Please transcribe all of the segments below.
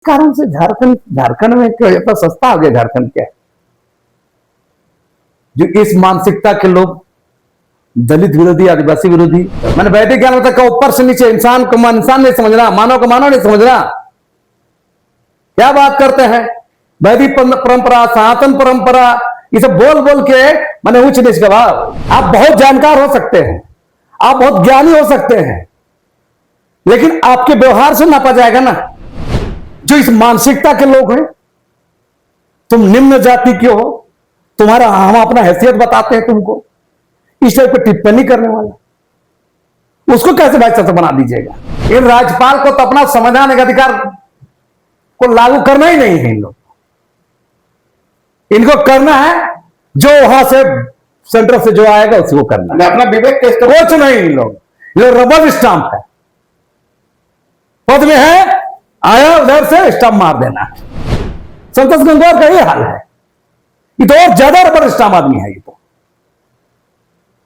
कारण से झारखंड में क्या इतना सस्ता आ गया? झारखंड क्या है जो इस मानसिकता के लोग, दलित विरोधी, आदिवासी विरोधी, मैंने वैदिक ज्ञान तक का ऊपर से नीचे इंसान को इंसान नहीं समझना, मानव को मानव नहीं समझना। क्या बात करते हैं? वैदिक परंपरा, सनातन परंपरा, ये सब बोल बोल के मैंने ऊंच नीच का भाव। आप बहुत जानकार हो सकते हैं, आप बहुत ज्ञानी हो सकते हैं, लेकिन आपके व्यवहार से नापा जाएगा ना। जो इस मानसिकता के लोग हैं, तुम निम्न जाति के हो, तुम्हारा हम अपना हैसियत बताते हैं तुमको, इस टाइप पर टिप्पणी करने वाला, उसको कैसे भाई सत्य बना दीजिएगा? इन राज्यपाल को तो अपना संवैधानिक अधिकार को लागू करना ही नहीं है। इन लोग, इनको करना है जो वहां से सेंटर से जो आएगा उसी को करना है। अपना विवेक कुछ नहीं। इन लोग रबर स्टाम्प है, पद में है, आया उधर से स्टाम्प मार देना है। संतोष गंगवार का ये हाल है। ये तो और ज्यादा रबर स्टाम्प आदमी है। ये तो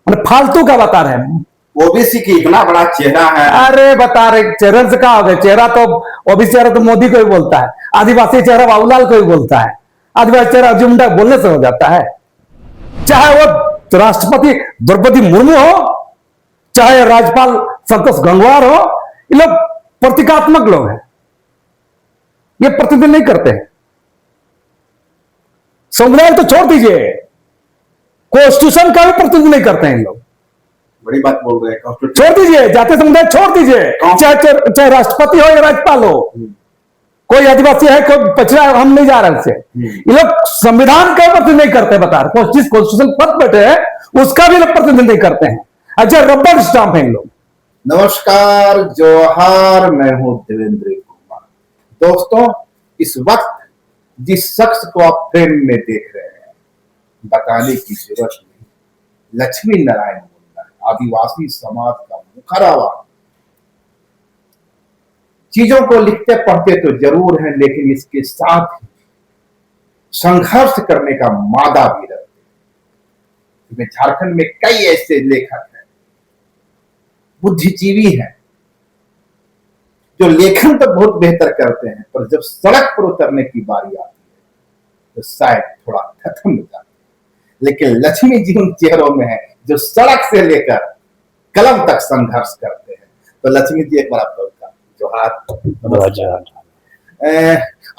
फालतू का बता रहे हैं। ओबीसी की इतना बड़ा चेहरा है। अरे बता रहे, चेहरे से क्या हो गया? चेहरा तो ओबीसी चेहरा तो मोदी को ही बोलता है, आदिवासी चेहरा बाबूलाल को ही बोलता है, आदिवासी चेहरा जुमडा बोलने से हो जाता है। चाहे वो राष्ट्रपति द्रौपदी मुर्मू हो, चाहे राज्यपाल संतोष गंगवार हो, ये लोग प्रतीकात्मक लोग हैं। ये प्रतिनिधित्व नहीं करते हैं। संविधान तो छोड़ दीजिए, कॉन्स्टिट्यूशन का भी प्रतिनिधित्व नहीं करते हैं। इन लोग बड़ी बात बोल रहे हैं। छोड़ दीजिए, जातीय समुदाय छोड़ दीजिए, चाहे राष्ट्रपति हो या राज्यपाल हो, कोई आदिवासी है, कोई पछड़ा, हम नहीं जा रहे हैं। ये लोग संविधान का प्रतिनिधित्व नहीं करते। बता रहे कॉन्स्टिट्यूशन पद बैठे हैं, उसका भी प्रतिनिधित्व नहीं करते हैं। अच्छा, रबर स्टाम्प है इन लोग। नमस्कार, जोहार, मैं हूं देवेंद्र कुमार। दोस्तों, इस वक्त जिस शख्स को आप फ्रेम में देख रहे हैं, बताने की जरूरत नहीं, लक्ष्मी नारायण मुंडा, आदिवासी समाज का मुखरावान। चीजों को लिखते पढ़ते तो जरूर है, लेकिन इसके साथ ही संघर्ष करने का मादा भी रखते हैं। झारखंड में कई ऐसे लेखक हैं, बुद्धिजीवी हैं, जो लेखन तो बहुत बेहतर करते हैं, पर जब सड़क पर उतरने की बारी आती है तो शायद थोड़ा खत्म हो जाते हैं। लेकिन लक्ष्मी जी उन चेहरों में है जो सड़क से लेकर कलम तक संघर्ष करते हैं। तो लक्ष्मी जी, एक बार आपका जोहार।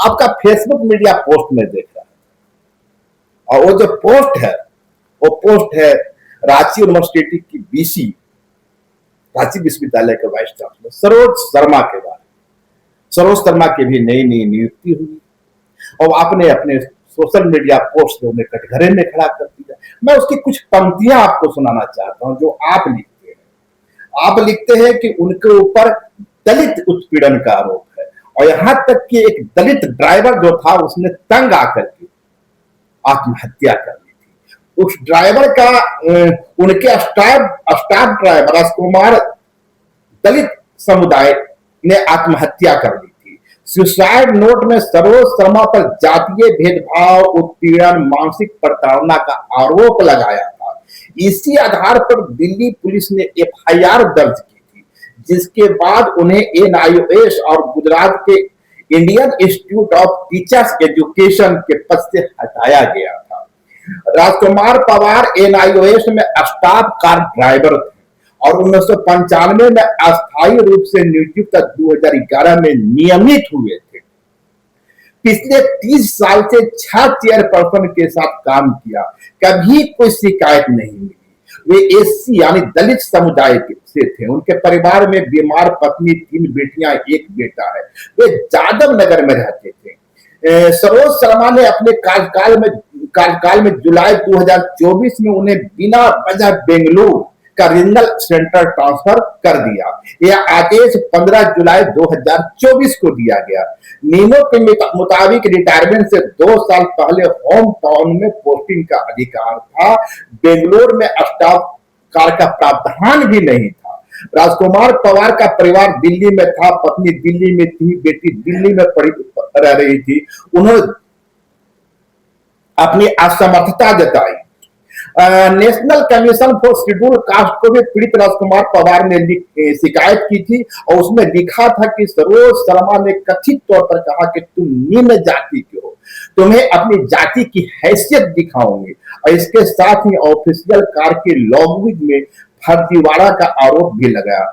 आपका फेसबुक मीडिया पोस्ट में देख रहा है, और वो जो पोस्ट है, वो पोस्ट है रांची यूनिवर्सिटी की बीसी, रांची विश्वविद्यालय के वाइस चांसलर सरोज शर्मा के बारे में। सरोज शर्मा की भी नई नियुक्ति हुई, और आपने अपने सोशल मीडिया पोस्ट में उन्हें कटघरे में खड़ा कर दिया। मैं उसकी कुछ पंक्तियां आपको सुनाना चाहता हूं जो आप लिखते हैं। आप लिखते हैं कि उनके ऊपर दलित उत्पीड़न का आरोप है, और यहां तक कि एक दलित ड्राइवर जो था, उसने तंग आकर के आत्महत्या कर ली थी। उस ड्राइवर का, उनके स्टाफ ड्राइवर राजकुमार, दलित समुदाय ने आत्महत्या कर ली थी। सुसाइड नोट में सरोज शर्मा पर जातीय भेदभाव, उत्पीड़न, मानसिक प्रताड़ना का आरोप लगाया था। इसी आधार पर दिल्ली पुलिस ने एफआईआर दर्ज की थी, जिसके बाद उन्हें एनआईओएस और गुजरात के Indian institute of teachers education के पद से हटाया गया था। राजकुमार पवार एनआईओएस में स्टाफ कार ड्राइवर थे, और 1995 में अस्थायी रूप से नियुक्त, 2011 में नियमित हुए थे। पिछले 30 साल से 6 चेयरपर्सन के साथ काम किया, कभी कोई शिकायत नहीं मिली। वे एससी यानी दलित समुदाय से थे। उनके परिवार में बीमार पत्नी, 3 बेटियां, 1 बेटा है। वे जादव नगर में रहते थे। सरोज शर्मा ने अपने कार्यकाल में जुलाई 2024 में उन्हें बिना वजह बेंगलुरु का रीजनल सेंटर ट्रांसफर कर दिया। यह आदेश 15 जुलाई 2024 को दिया गया। नियमों के मुताबिक रिटायरमेंट से 2 साल पहले होम टाउन में पोस्टिंग का अधिकार था। बेंगलुरु में स्टाफ कार का प्रावधान भी नहीं था। राजकुमार पवार का परिवार दिल्ली में था, पत्नी दिल्ली में थी, बेटी दिल्ली में रह रही थी। उन्होंने अपनी असमर्थता जताई। National commission for schedule caste को भी पीड़ित राजकुमार पवार ने शिकायत की थी और उसमें लिखा था कि सरोज शर्मा ने कथित तौर पर कहा कि तुम निम्न जाति के हो, तुम्हें अपनी जाति की हैसियत दिखाऊंगी, और इसके साथ ही ऑफिशियल कार के लॉन्ग्वेज में फर्जीवाड़ा का आरोप भी लगाया।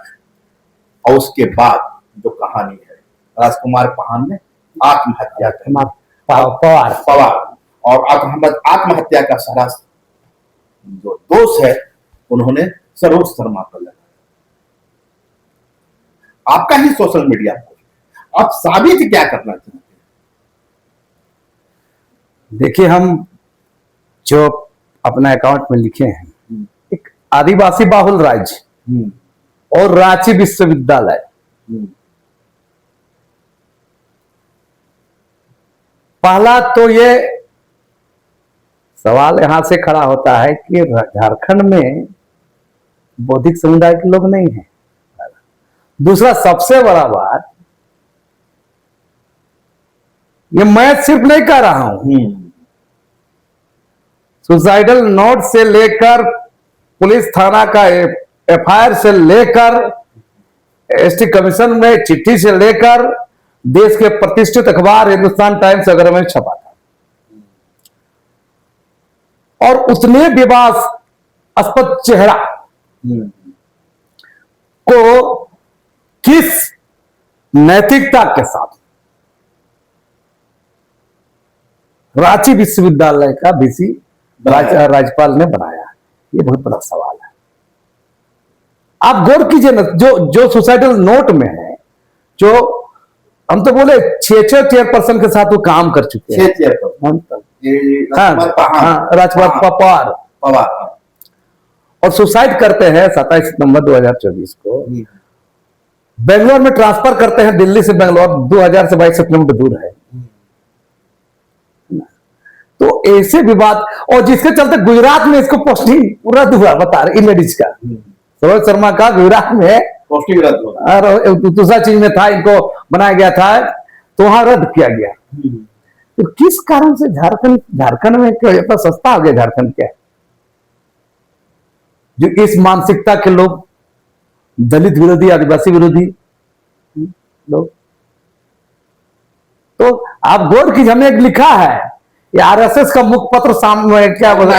और उसके बाद जो कहानी है, राजकुमार पहान ने आत्महत्या कर पवार और आत्महत्या का सारा जो दोष है उन्होंने सरोज शर्मा पर लगाया। आपका ही सोशल मीडिया पर आप साबित क्या करना चाहते हैं? देखिए, हम जो अपना अकाउंट में लिखे हैं, एक आदिवासी बाहुल राज्य और रांची विश्वविद्यालय, पहला तो ये सवाल यहां से खड़ा होता है कि झारखंड में बौद्धिक समुदाय के लोग नहीं हैं। दूसरा, सबसे बड़ा बात, ये मैं सिर्फ नहीं कह रहा हूं, सुसाइडल नोट से लेकर पुलिस थाना का एफआईआर से लेकर एसटी कमीशन में चिट्ठी से लेकर देश के प्रतिष्ठित अखबार हिंदुस्तान टाइम्स वगैरह में छपा था। और उतने विवादास्पद चेहरा को किस नैतिकता के साथ रांची विश्वविद्यालय का वीसी राज्यपाल ने बनाया, ये बहुत बड़ा सवाल है। आप गौर कीजिए ना, जो सुसाइडल नोट में है, जो हम तो बोले 6 चेयरपर्सन के साथ वो काम कर चुके हैं, 6 राजपाल पवार, और सुसाइड करते हैं 27 सितंबर 2024 को। बेंगलोर में ट्रांसफर करते हैं, दिल्ली से बेंगलोर 2000 से 22 किलोमीटर दूर है। तो ऐसे विवाद, और जिसके चलते गुजरात में इसको पोस्टिंग रद्द हुआ, बता रहे लेडीज का, सरोज शर्मा का गुजरात में पोस्टिंग रद्द हुआ, और दूसरा चीज में था, इनको बनाया गया था तो वहां रद्द किया गया। तो किस कारण से झारखंड में इतना सस्ता हो गया झारखंड क्या, जो इस मानसिकता के लोग, दलित विरोधी, आदिवासी विरोधी लोग। तो आप गौर कीजिए, हमने एक लिखा है, ये आरएसएस का मुखपत्र सामने क्या बोला,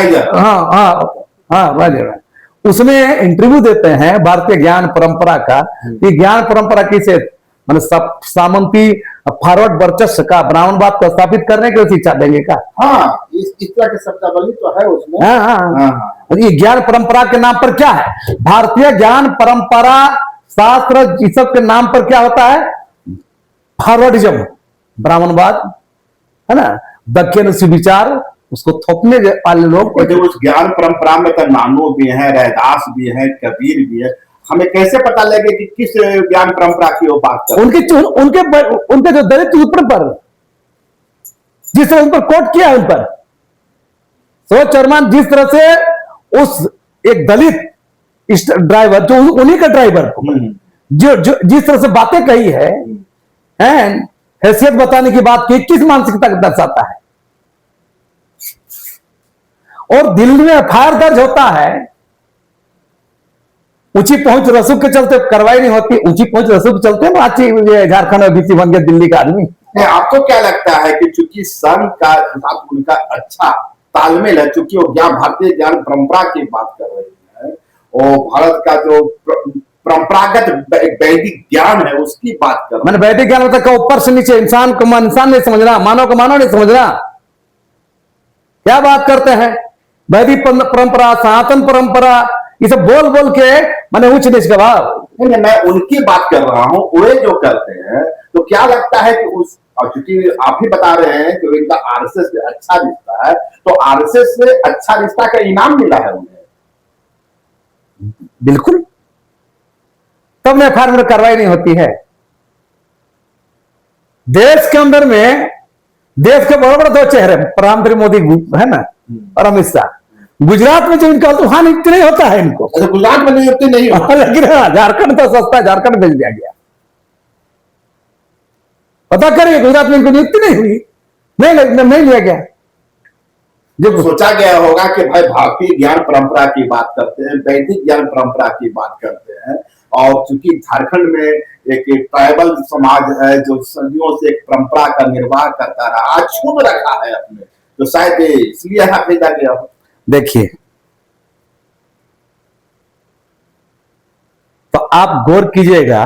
उसमें इंटरव्यू देते हैं भारतीय ज्ञान परंपरा का, ये ज्ञान परंपरा किसे, मतलब सामंती फॉरवर्ड वर्चस्व का, ब्राह्मणवाद को स्थापित करने की शिक्षा देंगे का? हाँ, इस तरह के शब्दावली तो है उसमें। हाँ। ये ज्ञान परंपरा के नाम पर क्या है, भारतीय ज्ञान परंपरा शास्त्र, इस सब के नाम पर क्या होता है, फॉरवर्डिज्म, ब्राह्मणवाद, है ना, दक्षिण विचार, उसको थोपने वाले लोग। उस ज्ञान परंपरा में तो नानू भी है, रैदास भी है, कबीर भी है, हमें कैसे पता लगे कि किस ज्ञान परंपरा की वो बात कर? उनके जो दलित सूत्र पर जिस तरह उन पर कोट किया, उन पर सरोज शर्मा जिस तरह से उस एक दलित ड्राइवर, जो उन्हीं का ड्राइवर को जो जिस तरह से बातें कही है, हैसियत बताने की बात की, किस मानसिकता को दर्शाता है। और दिल्ली में एफआईआर दर्ज होता है, ऊंची पहुंच रसूख के चलते कार्रवाई नहीं होती, ऊंची पहुंच रसूख के चलते रांची झारखंड में बीसी बन गया दिल्ली का आदमी। आपको क्या लगता है कि चूंकि संघ का साथ उनका अच्छा तालमेल है, चूंकि वो भारतीय ज्ञान परंपरा की बात कर रहे हैं और भारत का जो परंपरागत वैदिक ज्ञान है उसकी बात कर रहे हैं, मैंने वैदिक ज्ञान मतलब ऊपर से नीचे, इंसान को इंसान नहीं समझना, मानव को मानव नहीं समझना, क्या बात करते हैं, वैदिक परंपरा, सनातन परंपरा, ये सब बोल बोल के मैंने उच्च नीच का भाव। मैं उनकी बात कर रहा हूं, वे जो करते हैं, तो क्या लगता है कि उस, क्योंकि आप ही बता रहे हैं कि इनका आरएसएस से अच्छा रिश्ता है, तो आरएसएस से अच्छा रिश्ता का इनाम मिला है उन्हें? बिल्कुल, तब में एफआईआर में कार्रवाई नहीं होती है। देश के अंदर में देश के बड़े बड़े दो चेहरे, प्रधानमंत्री मोदी है ना, और अमित शाह, गुजरात में जो इनका तो वहां नियुक्ति नहीं होता है इनको, गुजरात में नियुक्ति नहीं होता, लेकिन झारखंड तो सस्ता है, झारखंड भेज दिया गया। पता करिए, गुजरात में इनको नियुक्ति नहीं हुई, नहीं लिया गया। जो सोचा गया होगा कि भाई भारतीय ज्ञान परंपरा की बात करते हैं, वैदिक ज्ञान परंपरा की बात करते हैं, और चूंकि झारखंड में एक ट्राइबल समाज है जो सदियों से एक परंपरा का निर्वाह करता रहा, आज छूट रखा है अपने, तो शायद इसलिए यहाँ भेजा गया हो। देखिए, तो आप गौर कीजिएगा,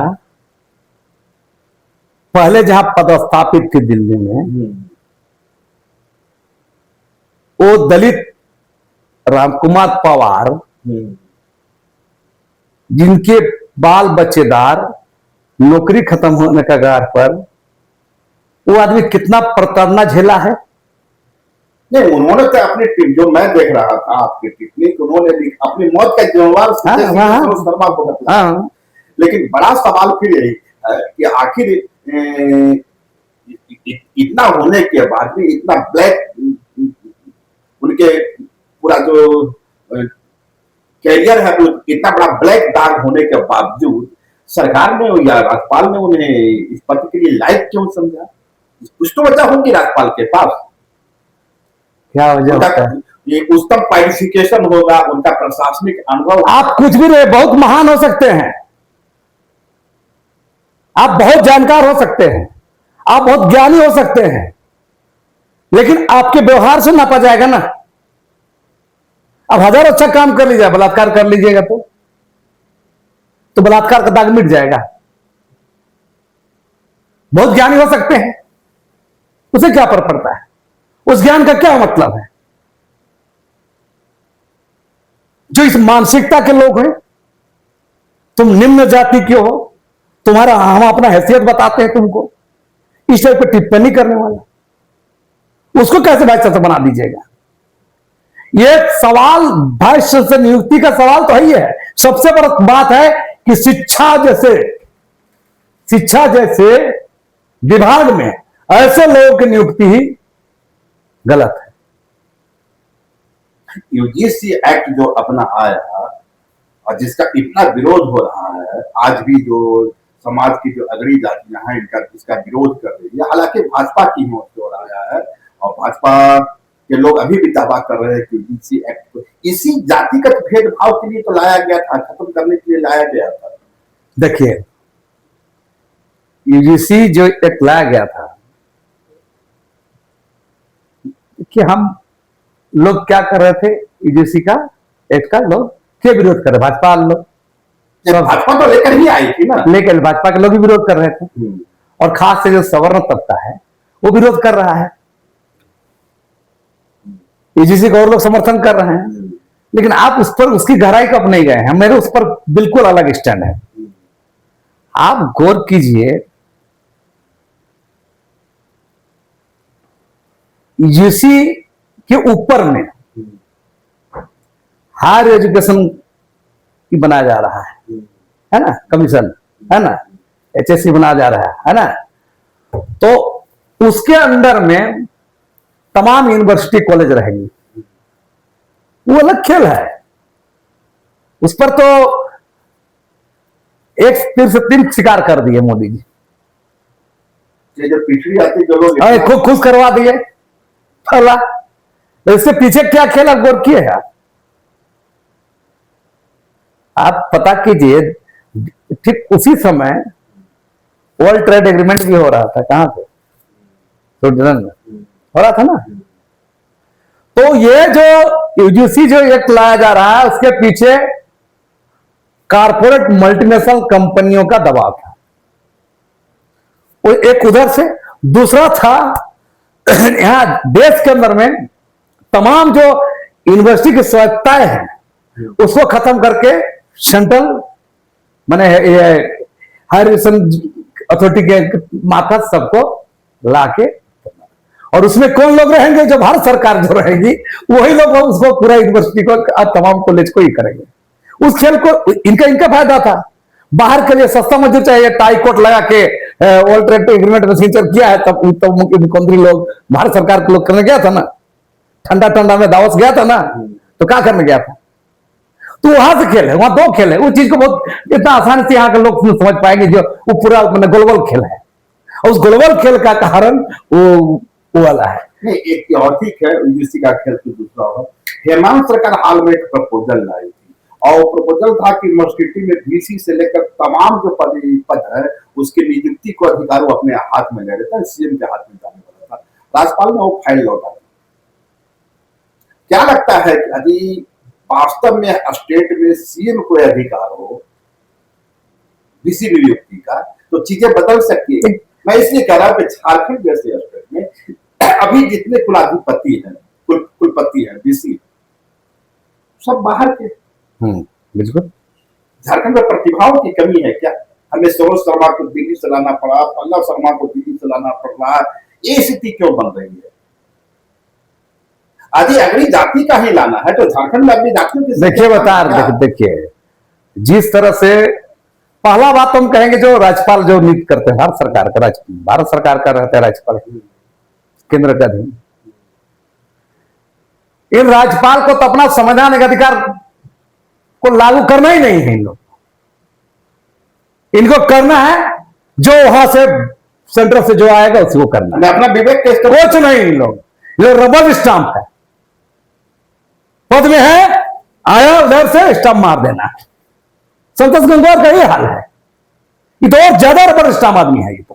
पहले जहां पदस्थापित थी दिल्ली में, वो दलित रामकुमार पवार, जिनके बाल बच्चेदार नौकरी खत्म होने का कगार पर, वो आदमी कितना प्रताड़ना झेला है। नहीं, उन्होंने तो अपनी टीम, जो मैं देख रहा था आपकी टेक्निक, उन्होंने अपनी मौत का जिम्मेवार शर्मा को बताया। लेकिन बड़ा सवाल फिर यही है कि आखिर इतना होने के बाद भी, इतना ब्लैक उनके पूरा जो कैरियर है, इतना बड़ा ब्लैक दाग होने के बावजूद सरकार ने या राज्यपाल ने उन्हें इस पद के लिए लायक क्यों समझा? कुछ तो वजह होगी राज्यपाल के पास। क्या वजह? ये उच्चतम क्वालिफिकेशन होगा, उनका प्रशासनिक अनुभव। आप कुछ भी रहे, बहुत महान हो सकते हैं, आप बहुत जानकार हो सकते हैं, आप बहुत ज्ञानी हो सकते हैं, लेकिन आपके व्यवहार से नापा जाएगा ना। अब हजार अच्छा काम कर लीजिए, बलात्कार कर लीजिएगा तो बलात्कार का दाग मिट जाएगा। बहुत ज्ञानी हो सकते हैं, उसे क्या फर्क पड़ता है? उस ज्ञान का क्या मतलब है? जो इस मानसिकता के लोग हैं, तुम निम्न जाति के हो, तुम्हारा हम अपना हैसियत बताते हैं तुमको, इस टाइप पर टिप्पणी करने वाला, उसको कैसे वाइस चांसलर बना दीजिएगा? ये सवाल वाइस चांसलर नियुक्ति का सवाल तो ही है। सबसे बड़ा बात है कि शिक्षा जैसे विभाग में ऐसे लोगों की नियुक्ति ही गलत है। यूजीसी एक्ट जो अपना आया और जिसका इतना विरोध हो रहा है, आज भी जो समाज की जो अगड़ी जातियां हैं, इनका इसका विरोध कर रही है। हालांकि भाजपा की ही ओर आया है, और भाजपा के लोग अभी भी दावा कर रहे हैं कि यूजीसी एक्ट को इसी जातिगत भेदभाव के लिए तो लाया गया था, खत्म करने के लिए लाया गया था। देखिए, यूजीसी जो एक्ट लाया गया था, कि हम लोग क्या कर रहे थे, यूजीसी का एक्ट का लोग क्या विरोध कर रहे? भाजपा लोग, भाजपा तो लेकर ही आई थी ना, लेकिन भाजपा के लोग भी विरोध कर रहे थे, और खास से जो सवर्ण तबका है वो विरोध कर रहा है, यूजीसी को और लोग समर्थन कर रहे हैं। लेकिन आप उस पर, उसकी गहराई को अब नहीं गए हैं। मेरे उस पर बिल्कुल अलग स्टैंड है। आप गौर कीजिए, यूजीसी के ऊपर में हायर एजुकेशन की बनाया जा रहा है ना, कमीशन है ना, एचएससी बनाया जा रहा है ना, तो उसके अंदर में तमाम यूनिवर्सिटी कॉलेज रहेंगी। वो अलग खेल है, उस पर तो एक तीर से तीन शिकार कर दिए मोदी जी। ये जो पिछड़ी आती जो लोग खूब खुश करवा दिए फला। तो इससे पीछे क्या खेल आप गौर किए हैं? आप पता कीजिए, ठीक उसी समय वर्ल्ड ट्रेड एग्रीमेंट भी हो रहा था। कहां पे? स्विट्जरलैंड में हो रहा था ना। तो ये जो यूजीसी जो एक्ट लाया जा रहा है, उसके पीछे कारपोरेट मल्टीनेशनल कंपनियों का दबाव था। वो एक उधर से, दूसरा था यहां देश के अंदर में तमाम जो यूनिवर्सिटी की स्वायत्ताएं हैं उसको खत्म करके सेंट्रल माने हायर एजुकेशन अथॉरिटी के मार्फत सबको लाके, और उसमें कौन लोग रहेंगे? जो भारत सरकार जो रहेगी वही लोग उसको पूरा यूनिवर्सिटी को, तमाम कॉलेज को ही करेंगे। उस खेल को इनका फायदा था। बाहर के लिए सस्ता मजदूर चाहिए, टाई कोट लगा के वर्ल्ड ट्रेड एग्रीमेंट में सिग्नेचर किया है, तब मुख्यमंत्री लोग, भारत सरकार के लोग करने गया था ना, ठंडा में दावस गया था ना, तो क्या करने गया था? तो वहां से खेल है, वहां दो खेल है। उस चीज को बहुत इतना आसानी से यहाँ के लोग समझ पाएंगे, जो वो पूरा ग्लोबल खेल है, और उस ग्लोबल खेल का कारण वो वाला है। नहीं, एक और ठीक है, यूजीसी का खेल तो दूसरा होगा। हेमंत सरकार हाल में एक प्रपोजल लाई थी, और प्रपोजल था कि यूनिवर्सिटी में बीसी से लेकर तमाम जो पद है उसके नियुक्ति को अधिकार वो अपने हाथ में ले लेता है, सीएम के हाथ में जाने वाला था। राज्यपाल ने वो फाइल लौटा दी। क्या लगता है कि यदि वास्तव में स्टेट में सीएम को अधिकार हो किसी भी व्यक्ति का, तो चीजें बदल सकती है। मैं इसलिए कह रहा हूं कि झारखंड जैसे स्टेट में अभी जितने कुलाधिपति हैं, कुलपति हैं, डीसी, सब बाहर के। बिल्कुल। झारखंड में प्रतिभाओं की कमी है क्या? हमें सरोज शर्मा को दिल्ली से लाना पड़ा, पल्लव शर्मा को दिल्ली से लाना पड़ रहा, ये स्थिति क्यों बन रही है? यदि अगली जाति का ही लाना है तो झारखंड में अगली जातियों की देखिए बता देखिए, जिस तरह से पहला बात हम कहेंगे, जो राज्यपाल जो नियुक्त करते हैं, भारत सरकार का रहता है राज्यपाल, केंद्र का अधीन। इन राज्यपाल को तो अपना संवैधानिक अधिकार को लागू करना ही नहीं है। इन लोग, इनको करना है जो वहां से सेंटर से जो आएगा उसी को करना है, अपना विवेक के कुछ नहीं। इन लोग रबर स्टाम्प है, पद में है, आया उधर से स्टाम्प मार देना है। संतोष गंगवार का ये हाल है। ये तो और ज्यादा रबर स्टाम्प आदमी है। ये तो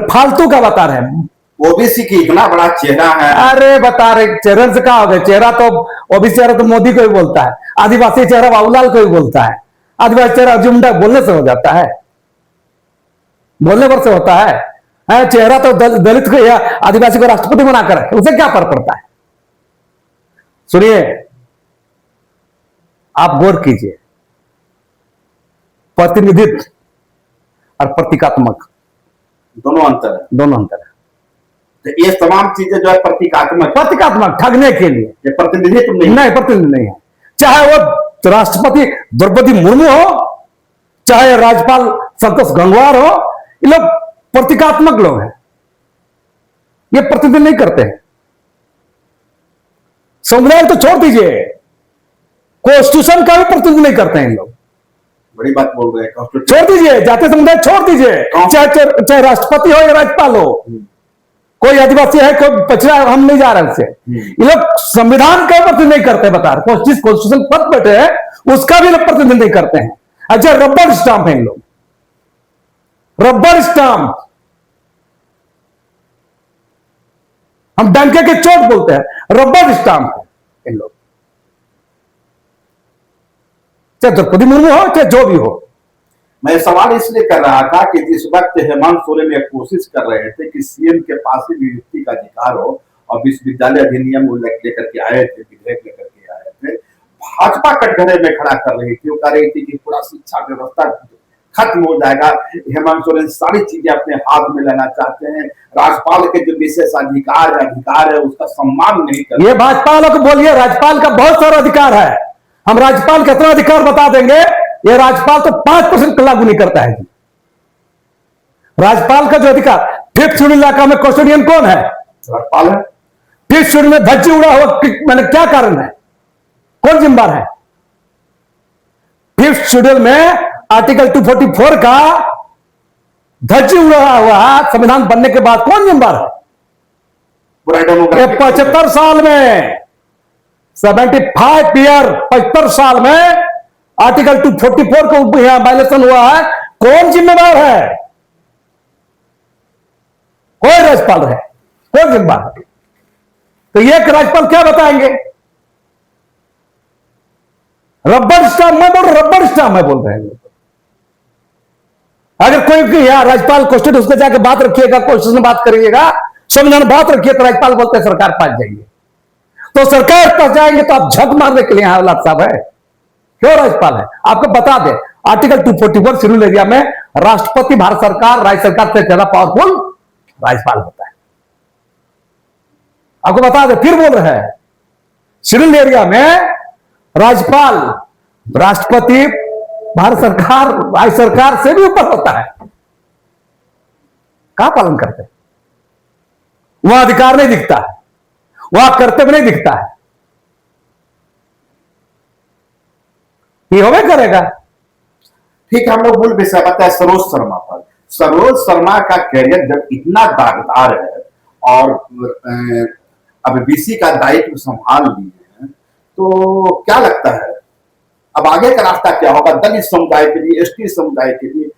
फालतू का बता रहे हैं। ओबीसी की इतना बड़ा चेहरा है। अरे बता रहे, चेहरे से क्या हो गया? चेहरा तो ओबीसी चेहरा तो मोदी को ही बोलता है, आदिवासी चेहरा बाबूलाल को ही बोलता है, आदिवासी चेहरा अर्जुन मुंडा बोलने से हो जाता है, बोलने पर से होता है। चेहरा तो दलित को या आदिवासी को राष्ट्रपति बनाकर रखे, उसे क्या फर्क पड़ता है? सुनिए, आप गौर कीजिए, प्रतिनिधित्व और प्रतीकात्मक दोनों अंतर है। तो ये तमाम चीजें जो है प्रतीकात्मक ठगने के लिए, ये प्रतिनिधित्व नहीं प्रतिनिधि नहीं है। चाहे वो राष्ट्रपति द्रौपदी मुर्मू हो, चाहे राज्यपाल संतोष गंगवार हो, ये लोग प्रतीकात्मक लोग हैं, ये प्रतिनिधित्व नहीं करते हैं। संविधान तो छोड़ दीजिए, कॉन्स्टिट्यूशन का भी प्रतिनिधित्व नहीं करते हैं इन लोग। बड़ी बात बोल रहे हैं। छोड़ दीजिए, जातीय समुदाय छोड़ दीजिए, चाहे राष्ट्रपति हो या राज्यपाल हो, कोई आदिवासी है, कोई पछड़ा, हम नहीं जा रहे उससे। ये लोग संविधान का प्रतिनिधित्व नहीं करते, बता रहे। जिस कॉन्स्टिट्यूशन पद बैठे हैं उसका भी लोग प्रतिनिधित्व नहीं करते हैं। अच्छा, रबर स्टाम्प है इन लोग, रबर स्टाम्प। हम डंके के चोट बोलते हैं, रबर स्टाम्प है इन लोग। चाहे द्रौपदी मुर्मू हो, चाहे जो भी हो। मैं सवाल इसलिए कर रहा था कि जिस वक्त हेमंत सोरेन ये कोशिश कर रहे थे कि सीएम के पास ही नियुक्ति का अधिकार हो, और विश्वविद्यालय अधिनियम लेकर के आए थे, विधेयक लेकर के आए थे, भाजपा कटघरे में खड़ा कर रही थी। वो कह रही थी कि पूरा शिक्षा व्यवस्था खत्म हो जाएगा। हेमंत सोरेन सारी चीजें अपने हाथ में लेना चाहते हैं। राज्यपाल के जो विशेष अधिकार है उसका सम्मान नहीं करते। ये भाजपा वालों को बोलिए, राज्यपाल का बहुत सारा अधिकार है। हम राज्यपाल कितना अधिकार बता देंगे। ये राज्यपाल तो 5% लागू नहीं करता है। राज्यपाल का जो अधिकार, 5th शेड्यूल इलाका में कस्टोडियन कौन है? राज्यपाल है। 5th शेड्यूल में धज्जी उड़ा हुआ मैंने क्या कारण है? कौन जिम्मेदार है? 5th शेड्यूल में आर्टिकल 244 का धज्जी उड़ा हुआ संविधान बनने के बाद कौन जिम्मेदार है? 75 साल में 75 ईयर 75 साल में आर्टिकल 244 को वायलेशन हुआ है। कौन जिम्मेदार है? कोई राज्यपाल है, कौन जिम्मेदार है? तो ये राज्यपाल क्या बताएंगे? रबर स्टाम्प में बोल, रबर स्टाम्प में बोल रहे हैं। अगर कोई यहाँ राज्यपाल क्वेश्चन उसको जाकर बात रखिएगा, क्वेश्चन में बात करिएगा, संविधान बात रखिए, तो राज्यपाल बोलते हैं सरकार पास जाएंगे। तो सरकार पास जाएंगे तो आप झक मारने के लिए हालात साहब है। क्यों राज्यपाल है? आपको बता दे, आर्टिकल 244 शेड्यूल एरिया में राष्ट्रपति, भारत सरकार, राज्य सरकार से ज्यादा पावरफुल राज्यपाल होता है। आपको बता दे, फिर बोल रहे हैं, शेड्यूल एरिया में राज्यपाल, राष्ट्रपति, भारत सरकार, राज्य सरकार से भी ऊपर होता है। कहां पालन करते हैं? वहां अधिकार नहीं दिखता है, वहां कर्तव्य नहीं दिखता है। ये होवे करेगा। ठीक है, हम लोग मूल विषय बताए सरोज शर्मा पर। सरोज शर्मा का कैरियर जब इतना दागदार है और अब बीसी का दायित्व संभाल लिए हैं, तो क्या लगता है अब आगे का रास्ता क्या होगा? दलित समुदाय के लिए, एसटी समुदाय के लिए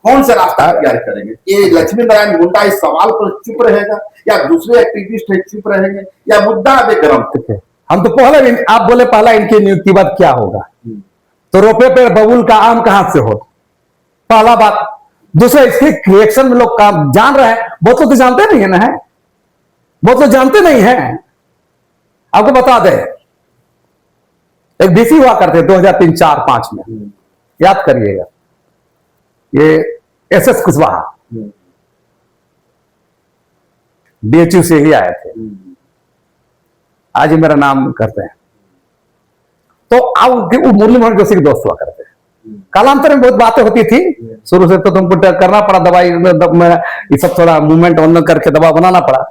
कौन सा रास्ता तैयार करेंगे? ये लक्ष्मी नारायण मुंडा इस सवाल पर चुप रहेगा या दूसरे एक्टिविस्ट है चुप रहेंगे या मुद्दा अभी गर्म? हम तो पहले आप बोले पहला इनकी नियुक्ति बाद क्या होगा, तो रोपे पे बबूल का आम कहां से हो, पहला बात। दूसरा, इसके रिएक्शन में लोग काम जान रहे हैं, बहुत लोग तो जानते नहीं है ना, है बहुत लोग जानते नहीं है। आपको बता दे, एक डीसी हुआ करते 2003-4-5 में, याद करिएगा, ये एसएस कुशवाहा बीएचयू से ही आए थे, आज ही मेरा नाम करते हैं। तो अब वो मुरली मनोहर जोशी के दोस्त हुआ करते हैं। कालांतर में बहुत बातें होती थी, शुरू से तो तुमको करना पड़ा दवाई में ये सब थोड़ा मूवमेंट ऑन करके दवा बनाना पड़ा,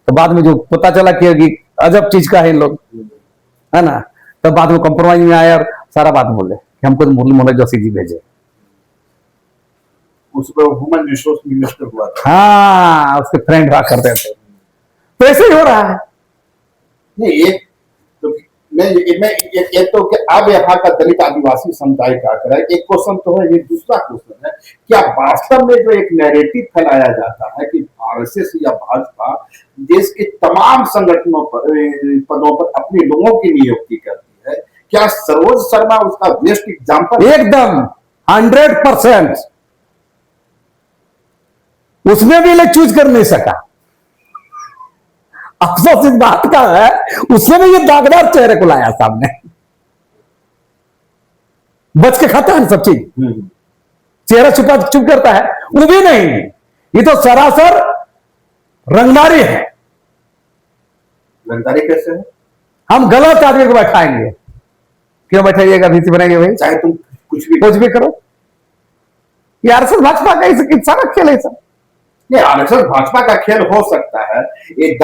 तो बाद में जो पता चला कि अजब चीज का है इन लोग, है ना, तब बाद में कॉम्प्रोमाइज में आया और सारा बात बोले कि हमको तो मुरली मनोहर जोशी जी भेजे। उसको ह्यूमन रिसोर्स मिनिस्टर हुआ था। हाँ, उसके फ्रेंड हुआ करते थे। तो ऐसे ही हो रहा है। नहीं, एक तो मैं एक तो कि अब यहाँ का दलित आदिवासी समुदाय का आकर है, एक क्वेश्चन तो है, ये दूसरा क्वेश्चन है क्या वास्तव में जो एक नैरेटिव फैलाया जाता है कि आरएसएस या भाजपा देश के तमाम संगठनों पर पदों पर अपने लोगों की नियुक्ति करती है, क्या सरोज शर्मा उसका बेस्ट एग्जाम्पल? एकदम 100%। उसमें भी लोग चूज कर नहीं सका। अफसोस इस बात का है, उसने भी ये दागदार चेहरे को लाया सामने, बच के खाता है सब चीज, चेहरा छुपा चुप करता है, वो भी नहीं, ये तो सरासर रंगदारी है। रंगदारी कैसे है? हम गलत आदमी को बैठाएंगे, क्यों बैठाइएगा, भीसी बनाएंगे भाई, चाहे तुम कुछ भी करो। ये आरएसएस भाजपा का इस सारा खेल है सब। नहीं, आरएसएस भाजपा का खेल हो सकता है, एक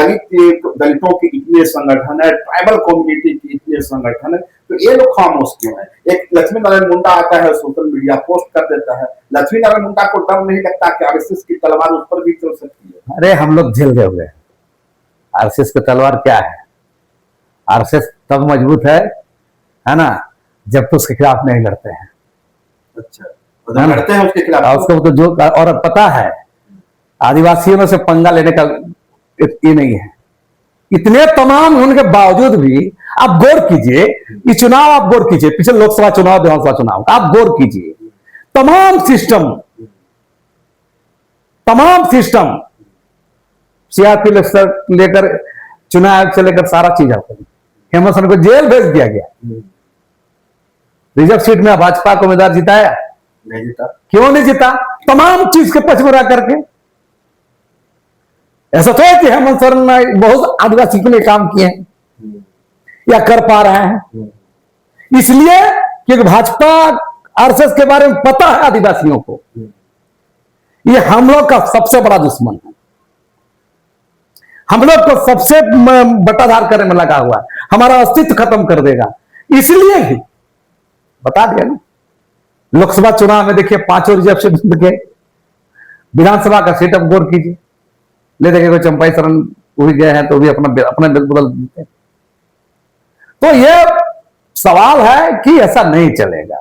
दलितों के इतने संगठन है, ट्राइबल कम्युनिटी के इतने संगठन है, तो ये लोग खामोश क्यों है? एक लक्ष्मी नारायण मुंडा आता है, सोशल मीडिया पोस्ट कर देता है, लक्ष्मी नारायण मुंडा को डर नहीं लगता कि आरएसएस की तलवार उस पर भी चल सकती है? अरे हम लोग झेल गए हुए, आरएसएस की तलवार क्या है? आरएसएस तब मजबूत है ना, जब तो उसके खिलाफ नहीं लड़ते हैं। अच्छा, तो लड़ते हैं उसके खिलाफ, उसको तो जो, और पता है आदिवासियों में से पंगा लेने का ये नहीं है, इतने तमाम होने के बावजूद भी आप गौर कीजिए, ये चुनाव आप गौर कीजिए, पिछले लोकसभा चुनाव, विधानसभा चुनाव आप गौर कीजिए, तमाम सिस्टम सीआरपी से लेकर चुनाव से लेकर सारा चीज आपको, हेमंत सोरेन को जेल भेज दिया गया। रिजर्व सीट में भाजपा को उम्मीदवार जिताया नहीं जीता। क्यों नहीं जीता? तमाम चीज के पक्ष में रह करके। ऐसा तो है कि हेमंत सोरेन ने बहुत आदिवासी के लिए काम किए हैं या कर पा रहे हैं, इसलिए क्योंकि भाजपा आरएसएस के बारे में पता है आदिवासियों को, ये हम लोग का सबसे बड़ा दुश्मन है, हम लोग को सबसे बटाधार करने में लगा हुआ है, हमारा अस्तित्व खत्म कर देगा, इसलिए ही बता दिया ना। लोकसभा चुनाव में देखिए 5 रिजर्वेशन गए, विधानसभा का सीट अब गौर कीजिए, ले देखिए चंपाई शरण वो भी गए हैं तो भी अपना बदल देते। तो यह सवाल है कि ऐसा नहीं चलेगा।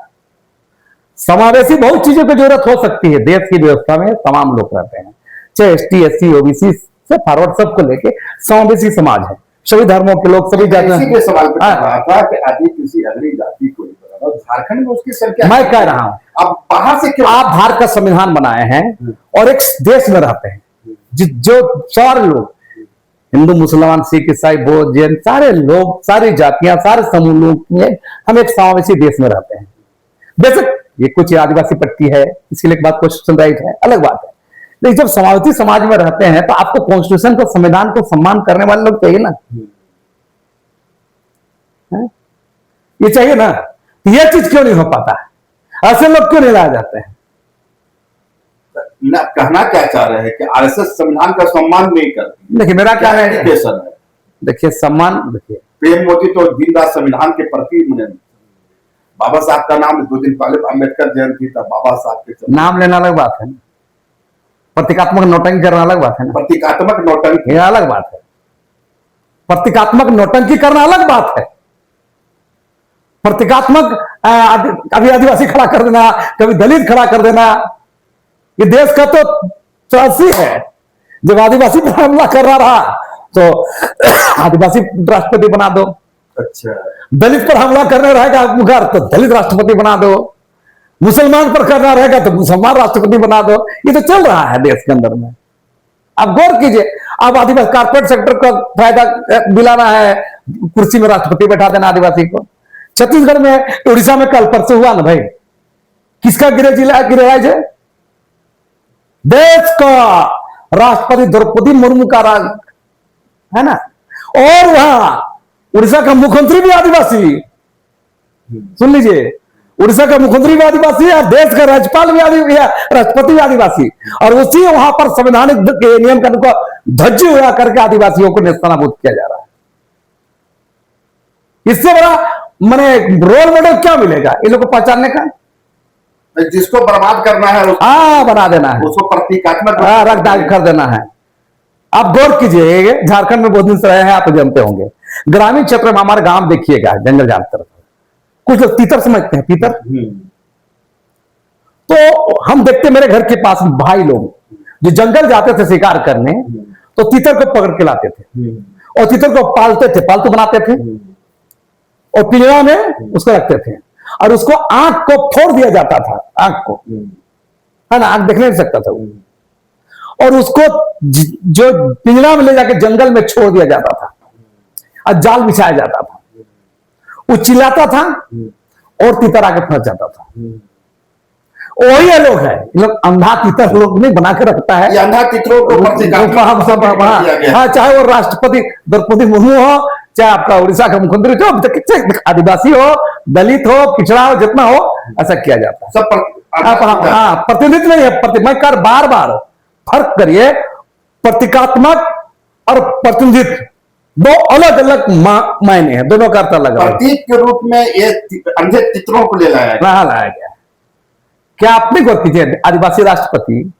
समावेशी बहुत चीजों की जरूरत हो सकती है, देश की व्यवस्था में तमाम लोग रहते हैं, चाहे एसटी एससी ओबीसी से फॉरवर्ड सबको लेके समावेशी समाज है, सभी धर्मों के लोग, सभी जातियों। सवाल पे कहा था कि आदि किसी अगली जाति को, झारखंड में उसकी संख्या, मैं कह रहा हूं अब बाहर से क्यों? आप भारत का संविधान बनाए हैं और एक देश में रहते हैं, जो सारे लोग, हिंदू मुसलमान सिख ईसाई बौद्ध जैन, सारे लोग, सारी जातियां, सारे समूह लोग, हम एक समावेशी देश में रहते हैं। बेशक ये कुछ आदिवासी पट्टी है, इसके लिए बात क्वेश्चन राइट है, अलग बात है, लेकिन जब समावेशी समाज में रहते हैं तो आपको कॉन्स्टिट्यूशन को, संविधान को सम्मान करने वाले लोग चाहिए ना, ये चाहिए ना। ये चीज क्यों नहीं हो पाता है? ऐसे लोग क्यों नहीं लाए जाते हैं? ना, कहना क्या चाह रहे हैं कि आरएसएस संविधान का सम्मान नहीं करती? देखिए मेरा क्या है, है देखिए सम्मान, देखिए प्रेम मोदी तो दिन रात संविधान के प्रति, बाबा साहब का नाम 2 दिन पहले अम्बेडकर जयंती था, बाबा साहब के नाम लेना अलग बात है, प्रतीकात्मक नौटंकी करना अलग बात है ना, प्रतीकात्मक नौटंकी ये अलग बात है। प्रतीकात्मक नौटंकी करना अलग बात है। प्रतीकात्मक कभी आदिवासी खड़ा कर देना, कभी दलित खड़ा कर देना, ये देश का तो त्रासदी है। जब आदिवासी पर हमला कर रहा तो आदिवासी राष्ट्रपति बना दो, अच्छा दलित पर हमला करने रहेगा मुगर तो दलित राष्ट्रपति बना दो, मुसलमान पर करना रहेगा तो मुसलमान राष्ट्रपति बना दो। ये तो चल रहा है देश के अंदर में। आप गौर कीजिए, अब आदिवासी कारपोरेट सेक्टर को फायदा दिलाना है, कुर्सी में राष्ट्रपति बैठा देना आदिवासी को। छत्तीसगढ़ में, उड़ीसा में कल परसों हुआ ना भाई, किसका गिरिराज है? देश का राष्ट्रपति द्रौपदी मुर्मू का राज है ना। और वहां उड़ीसा का मुख्यमंत्री भी आदिवासी, सुन लीजिए, उड़ीसा का मुख्यमंत्री भी आदिवासी है, देश का राज्यपाल भी आदिवासी, राष्ट्रपति भी आदिवासी, और उसी वहां पर संवैधानिक नियम का धज्जी हुआ करके आदिवासियों को नेस्तनाबूद किया जा रहा है। इससे बड़ा मैंने रोल मॉडल क्या मिलेगा इन लोगों को पहचानने का? जिसको बर्बाद करना है बना देना है, उसको प्रतीकात्मक रख दाग कर देना है। आप गौर कीजिए, झारखंड में बहुत दिन से रहे हैं, आप जानते होंगे, ग्रामीण क्षेत्र में हमारे गांव देखिएगा, जंगल झाड़ तरफ कुछ लोग तीतर समझते हैं, तीतर। तो हम देखते, मेरे घर के पास भाई लोग जो जंगल जाते थे शिकार करने, तो तीतर को पकड़ के लाते थे और तीतर को पालते थे, पालतू बनाते थे और पिंजरा में उसको रखते थे, और उसको आंख को फोड़ दिया जाता था, आंख को, है ना, आंख देखने नहीं सकता था वो, और उसको जो पिंजरा में ले जाके जंगल में छोड़ दिया जाता था और जाल बिछाया जाता था। वो चिल्लाता था और तीतर आके फंस जाता था। वही ये लोग है, लोग अंधा तीतर लोग नहीं बना के रखता है, अंधा तीतरों को हाँ, चाहे वो राष्ट्रपति द्रौपदी मुर्मू हो, चाहे आपका उड़ीसा का मुख्यमंत्री जो अभी तक आदिवासी हो, दलित हो, पिछड़ा हो, जितना हो, ऐसा किया जाता है। सब हाँ, प्रतिनिधित्व नहीं है, मैं कर बार बार फर्क करिए, प्रतीकात्मक और प्रतिनिधित्व दो अलग अलग मायने हैं, दोनों का अर्थ अलग है। प्रतीक के रूप में ये अंधे चित्रों को ले लाया गया। क्या आपने गौर कीजिए, आदिवासी राष्ट्रपति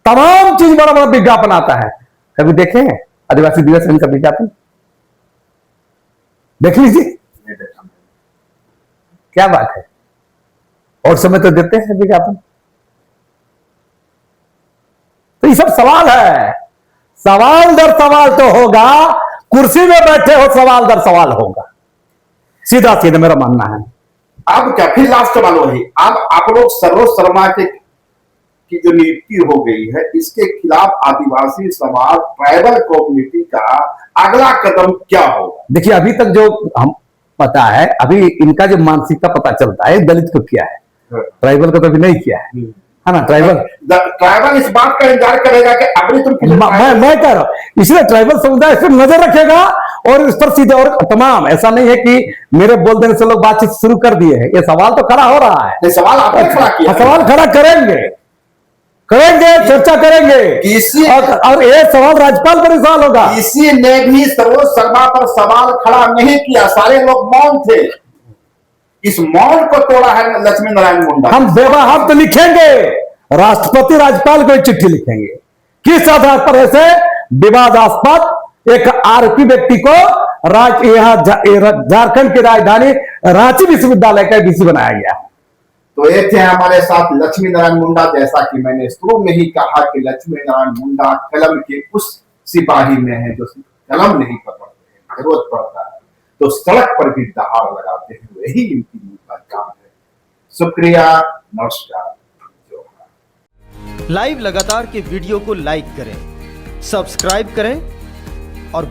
तमाम चीज बड़ा बड़ा विज्ञापन आता है, कभी देखे हैं आदिवासी दिवस इनका विज्ञापन? देख लीजिए, क्या बात है। और समय तो देते हैं विज्ञापन। तो ये सब सवाल है, सवाल दर सवाल तो होगा, कुर्सी में बैठे हो सवाल दर सवाल होगा, सीधा सीधा मेरा मानना है। अब क्या फिर लास्ट सवाल वही, अब आप लोग सरोज शर्मा की जो नियुक्ति हो गई है, इसके खिलाफ आदिवासी समाज, ट्राइबल कम्युनिटी का अगला कदम क्या होगा? देखिए, अभी तक जो हम पता है, अभी इनका जो मानसिकता पता चलता है, दलित को किया है, ट्राइबल को तो अभी नहीं किया है ना। ट्राइबल इस बात का इंतजार करेगा कि अभी तुम मैं कह रहा हूं, इसलिए ट्राइबल समुदाय इस पर नजर रखेगा और इस पर सीधे, और तमाम, ऐसा नहीं है कि मेरे बोल देने से लोग बातचीत शुरू कर दिए हैं, ये सवाल तो खड़ा हो रहा है। सवाल आपने खड़ा किया, सवाल खड़ा करेंगे, चर्चा करेंगे, और ये सवाल राज्यपाल पर सवाल होगा। किसी ने भी सरोज शर्मा पर सवाल खड़ा नहीं किया, सारे लोग मौन थे। इस मौन को तोड़ा है लक्ष्मी नारायण मुंडा। हम बेवहार तो लिखेंगे, राष्ट्रपति राज्यपाल को एक चिट्ठी लिखेंगे, किस आधार पर ऐसे विवादास्पद एक आरोपी व्यक्ति को यहाँ झारखंड की राजधानी रांची विश्वविद्यालय का डीसी बनाया गया। तो ये थे हमारे साथ लक्ष्मी नारायण मुंडा। जैसा कि मैंने शुरू में ही कहा कि लक्ष्मी नारायण मुंडा कलम के उस सिपाही में है जो कलम नहीं पकड़ते, जरूरत पड़ता है तो सड़क पर भी दहाड़ लगाते हैं, वही इनकी मूल काम है। शुक्रिया, नमस्कार। लाइव लगातार के वीडियो को लाइक करें, सब्सक्राइब करें